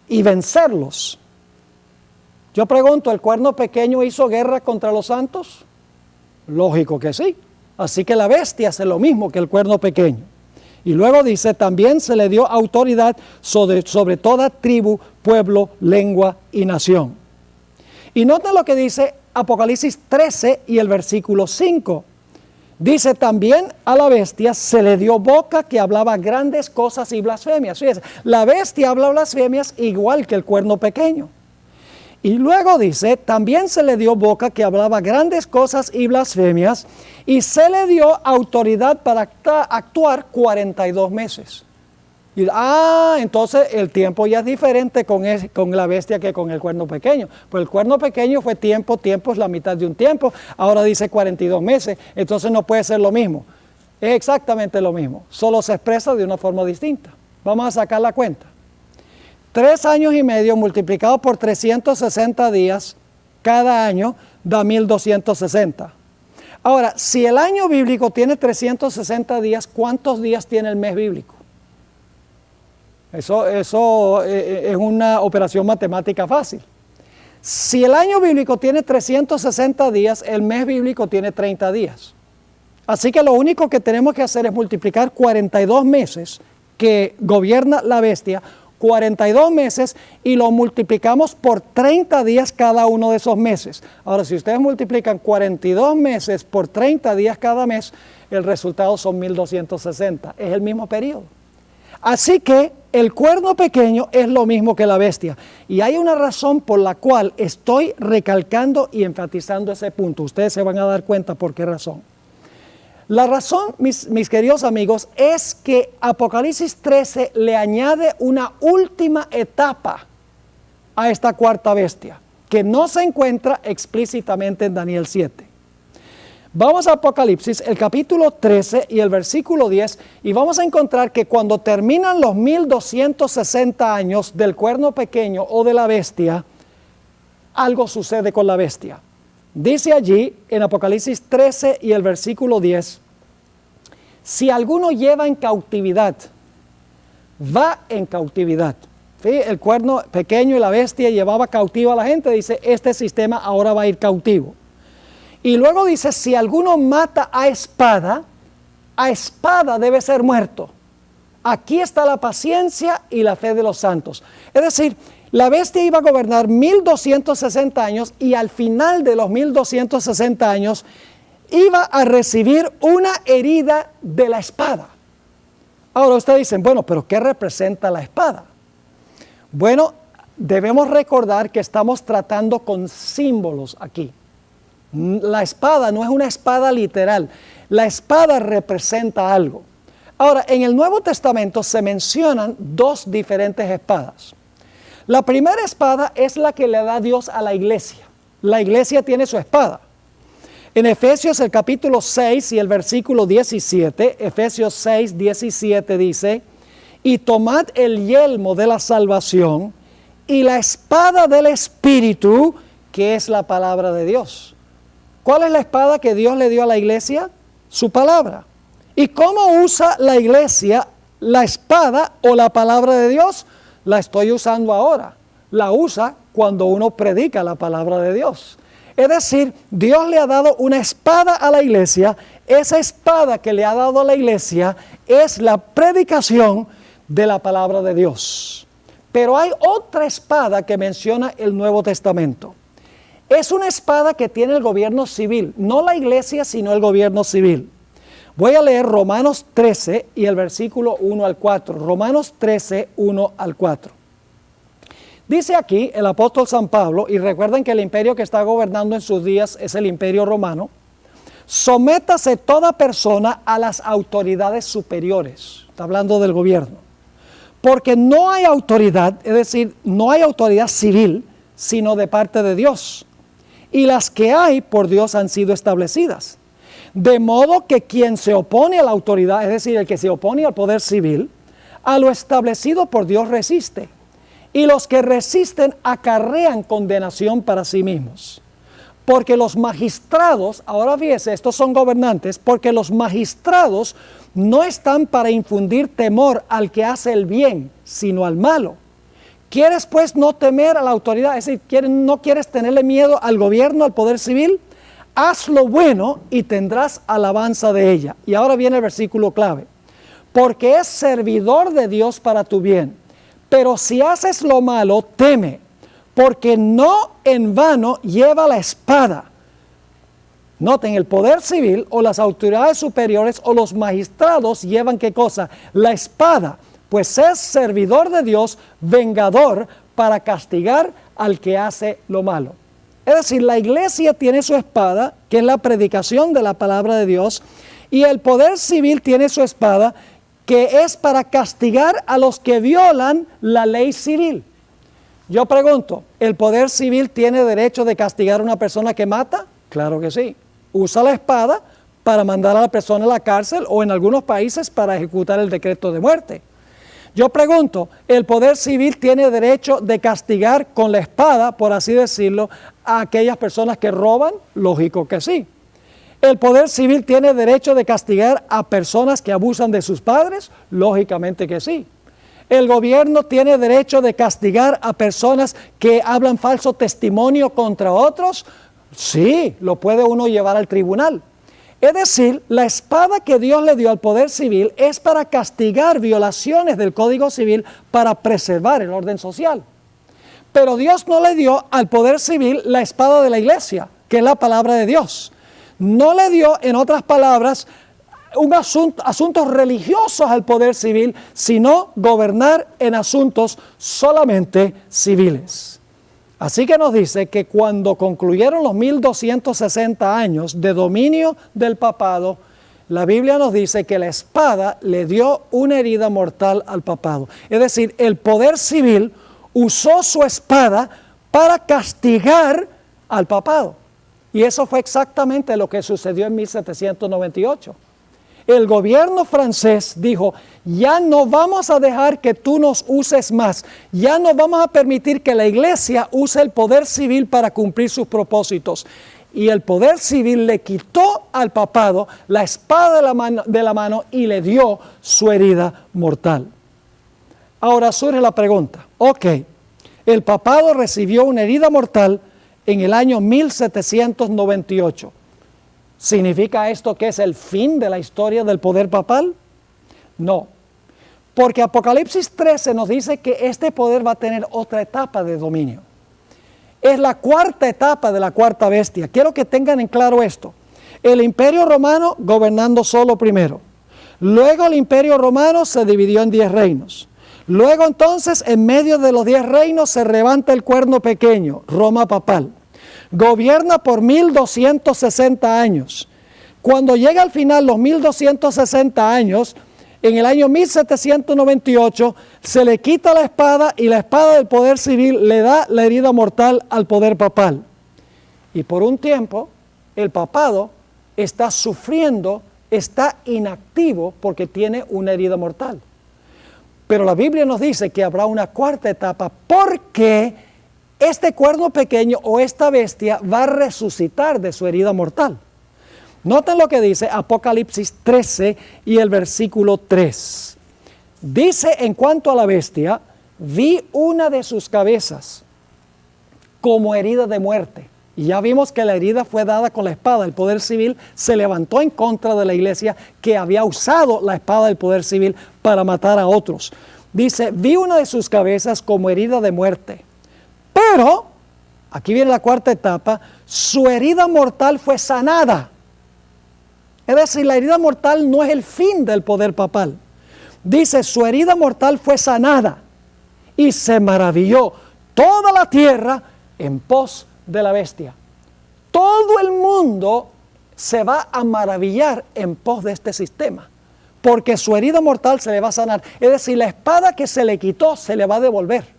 y vencerlos. Yo pregunto, ¿el cuerno pequeño hizo guerra contra los santos? Lógico que sí. Así que la bestia hace lo mismo que el cuerno pequeño. Y luego dice, también se le dio autoridad sobre toda tribu, pueblo, lengua y nación. Y nota lo que dice Apocalipsis 13 y el versículo 5. Dice, también a la bestia se le dio boca que hablaba grandes cosas y blasfemias. Fíjense, la bestia habla blasfemias igual que el cuerno pequeño. Y luego dice, también se le dio boca que hablaba grandes cosas y blasfemias, y se le dio autoridad para actuar 42 meses. Y, entonces el tiempo ya es diferente con la bestia que con el cuerno pequeño. Pues el cuerno pequeño fue tiempo es la mitad de un tiempo, ahora dice 42 meses, entonces no puede ser lo mismo. Es exactamente lo mismo, solo se expresa de una forma distinta. Vamos a sacar la cuenta. 3 años y medio multiplicado por 360 días cada año da 1260. Ahora, si el año bíblico tiene 360 días, ¿cuántos días tiene el mes bíblico? Eso es una operación matemática fácil. Si el año bíblico tiene 360 días, el mes bíblico tiene 30 días. Así que lo único que tenemos que hacer es multiplicar 42 meses que gobierna la bestia, 42 meses, y lo multiplicamos por 30 días cada uno de esos meses. Ahora, si ustedes multiplican 42 meses por 30 días cada mes, el resultado son 1260. Es el mismo periodo. Así que el cuerno pequeño es lo mismo que la bestia. Y hay una razón por la cual estoy recalcando y enfatizando ese punto. Ustedes se van a dar cuenta por qué razón. La razón, mis queridos amigos, es que Apocalipsis 13 le añade una última etapa a esta cuarta bestia, que no se encuentra explícitamente en Daniel 7. Vamos a Apocalipsis, el capítulo 13 y el versículo 10, y vamos a encontrar que cuando terminan los 1260 años del cuerno pequeño o de la bestia, algo sucede con la bestia. Dice allí en Apocalipsis 13 y el versículo 10, si alguno lleva en cautividad, va en cautividad. ¿Sí? El cuerno pequeño y la bestia llevaba cautivo a la gente, dice, este sistema ahora va a ir cautivo. Y luego dice, si alguno mata a espada debe ser muerto. Aquí está la paciencia y la fe de los santos. Es decir, la bestia iba a gobernar 1260 años y al final de los 1260 años iba a recibir una herida de la espada. Ahora ustedes dicen, bueno, pero ¿qué representa la espada? Bueno, debemos recordar que estamos tratando con símbolos aquí. La espada no es una espada literal, la espada representa algo. Ahora, en el Nuevo Testamento se mencionan 2 diferentes espadas. La primera espada es la que le da Dios a la iglesia. La iglesia tiene su espada. En Efesios el capítulo 6 y el versículo 17, Efesios 6, 17 dice, y tomad el yelmo de la salvación y la espada del Espíritu, que es la palabra de Dios. ¿Cuál es la espada que Dios le dio a la iglesia? Su palabra. ¿Y cómo usa la iglesia la espada o la palabra de Dios? La estoy usando ahora. La usa cuando uno predica la palabra de Dios. Es decir, Dios le ha dado una espada a la iglesia. Esa espada que le ha dado a la iglesia es la predicación de la palabra de Dios. Pero hay otra espada que menciona el Nuevo Testamento. Es una espada que tiene el gobierno civil, no la iglesia, sino el gobierno civil. Voy a leer Romanos 13 y el versículo 1 al 4. Romanos 13, 1 al 4. Dice aquí el apóstol San Pablo, y recuerden que el imperio que está gobernando en sus días es el imperio romano, sométase toda persona a las autoridades superiores. Está hablando del gobierno. Porque no hay autoridad, es decir, no hay autoridad civil, sino de parte de Dios. Y las que hay por Dios han sido establecidas. De modo que quien se opone a la autoridad, es decir, el que se opone al poder civil, a lo establecido por Dios resiste. Y los que resisten acarrean condenación para sí mismos. Porque los magistrados, ahora fíjese, estos son gobernantes, porque los magistrados no están para infundir temor al que hace el bien, sino al malo. ¿Quieres pues no temer a la autoridad? Es decir, ¿no quieres tenerle miedo al gobierno, al poder civil? Haz lo bueno y tendrás alabanza de ella. Y ahora viene el versículo clave. Porque es servidor de Dios para tu bien. Pero si haces lo malo, teme, porque no en vano lleva la espada. Noten, el poder civil o las autoridades superiores o los magistrados llevan ¿qué cosa? La espada, pues es servidor de Dios, vengador para castigar al que hace lo malo. Es decir, la iglesia tiene su espada, que es la predicación de la palabra de Dios, y el poder civil tiene su espada, que es para castigar a los que violan la ley civil. Yo pregunto, ¿el poder civil tiene derecho de castigar a una persona que mata? Claro que sí. Usa la espada para mandar a la persona a la cárcel o en algunos países para ejecutar el decreto de muerte. Yo pregunto, ¿el poder civil tiene derecho de castigar con la espada, por así decirlo, a aquellas personas que roban? Lógico que sí. ¿El poder civil tiene derecho de castigar a personas que abusan de sus padres? Lógicamente que sí. ¿El gobierno tiene derecho de castigar a personas que hablan falso testimonio contra otros? Sí, lo puede uno llevar al tribunal. Es decir, la espada que Dios le dio al poder civil es para castigar violaciones del Código Civil para preservar el orden social. Pero Dios no le dio al poder civil la espada de la iglesia, que es la palabra de Dios. No le dio, en otras palabras, asuntos religiosos al poder civil, sino gobernar en asuntos solamente civiles. Así que nos dice que cuando concluyeron los 1260 años de dominio del papado, la Biblia nos dice que la espada le dio una herida mortal al papado. Es decir, el poder civil usó su espada para castigar al papado. Y eso fue exactamente lo que sucedió en 1798. El gobierno francés dijo, ya no vamos a dejar que tú nos uses más, ya no vamos a permitir que la iglesia use el poder civil para cumplir sus propósitos. Y el poder civil le quitó al papado la espada de la mano y le dio su herida mortal. Ahora surge la pregunta, ok, el papado recibió una herida mortal en el año 1798. ¿Significa esto que es el fin de la historia del poder papal? No, porque Apocalipsis 13 nos dice que este poder va a tener otra etapa de dominio. Es la cuarta etapa de la cuarta bestia. Quiero que tengan en claro esto. El Imperio Romano gobernando solo primero. Luego el Imperio Romano se dividió en 10 reinos. Luego entonces, en medio de los 10 reinos, se levanta el cuerno pequeño, Roma papal. Gobierna por 1260 años. Cuando llega al final los 1260 años, en el año 1798, se le quita la espada y la espada del poder civil le da la herida mortal al poder papal. Y por un tiempo, el papado está sufriendo, está inactivo porque tiene una herida mortal. Pero la Biblia nos dice que habrá una cuarta etapa porque este cuerno pequeño o esta bestia va a resucitar de su herida mortal. Noten lo que dice Apocalipsis 13 y el versículo 3. Dice en cuanto a la bestia, vi una de sus cabezas como herida de muerte. Y ya vimos que la herida fue dada con la espada. El poder civil se levantó en contra de la iglesia que había usado la espada del poder civil para matar a otros. Dice, vi una de sus cabezas como herida de muerte. Pero, aquí viene la cuarta etapa, su herida mortal fue sanada. Es decir, la herida mortal no es el fin del poder papal. Dice, su herida mortal fue sanada y se maravilló toda la tierra en pos de la bestia. Todo el mundo se va a maravillar en pos de este sistema, porque su herida mortal se le va a sanar. Es decir, la espada que se le quitó se le va a devolver.